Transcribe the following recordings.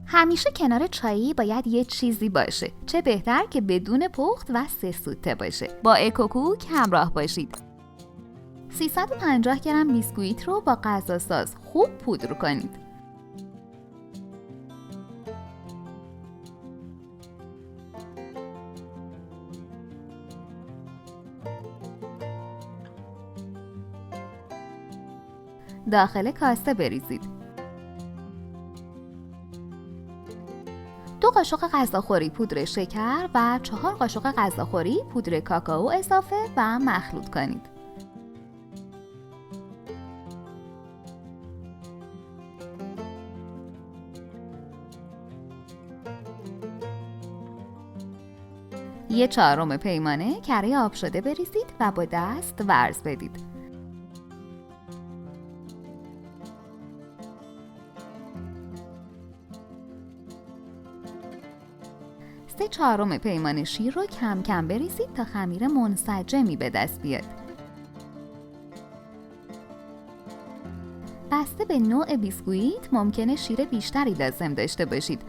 همیشه کنار چایی باید یه چیزی باشه، چه بهتر که بدون پخت و 3 سوته باشه. با اکوکوک همراه باشید. 350 گرم بیسکویت رو با غذاساز خوب پودر کنید. داخل کاسه بریزید. 2 قاشق غذاخوری پودر شکر و 4 قاشق غذاخوری پودر کاکائو اضافه و مخلوط کنید. یه 1/4 پیمانه کره آب شده بریزید و با دست ورز بدید. سه 4 پیمانه شیر رو کم کم بریزید تا خمیر منسجمی به دست بیاد. بسته به نوع بیسکویت ممکنه شیر بیشتری لازم داشته باشید.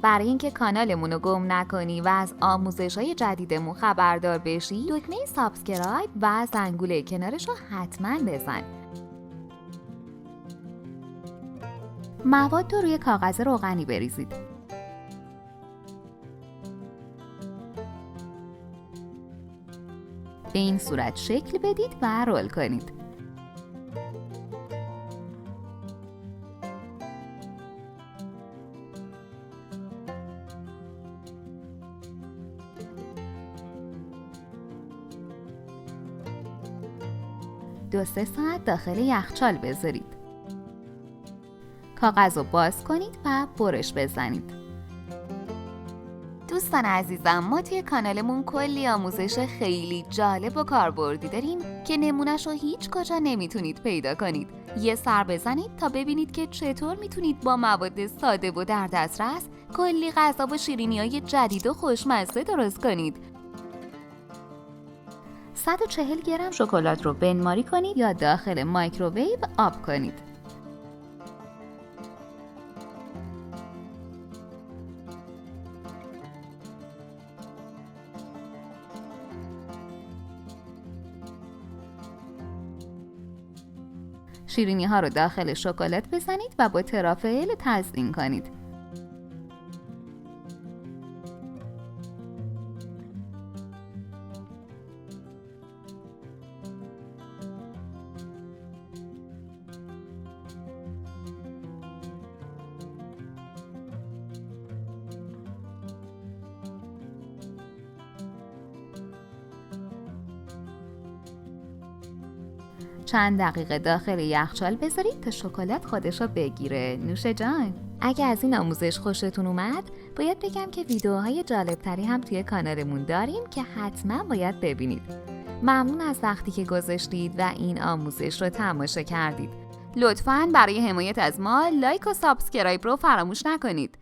برای اینکه کانالمون رو گم نکنی و از آموزش‌های جدیدمون خبردار بشی، دکمه سابسکرایب و زنگوله کنارش رو حتما بزن. مواد رو روی کاغذ روغنی بریزید. به این صورت شکل بدید و رول کنید. دو 3 ساعت داخل یخچال بذارید. کاغذ رو باز کنید و برش بزنید. دوستان عزیزم، ما توی کانالمون کلی آموزش خیلی جالب و کاربردی داریم که نمونه‌شو هیچ کجا نمیتونید پیدا کنید. یه سر بزنید تا ببینید که چطور میتونید با مواد ساده و در دسترس کلی غذا و شیرینی‌های جدید و خوشمزه درست کنید. 140 گرم شکلات رو بنماری کنید یا داخل مایکروویو آب کنید. شیرینی ها رو داخل شکلات بزنید و با ترافل تزیین کنید. چند دقیقه داخل یخچال بذارید تا شکلات خودشو بگیره. نوش جان. اگه از این آموزش خوشتون اومد، باید بگم که ویدیوهای جالبتری هم توی کانالمون داریم که حتما باید ببینید. ممنون از وقتی که گذاشتید و این آموزش رو تماشا کردید. لطفاً برای حمایت از ما لایک و سابسکرایب رو فراموش نکنید.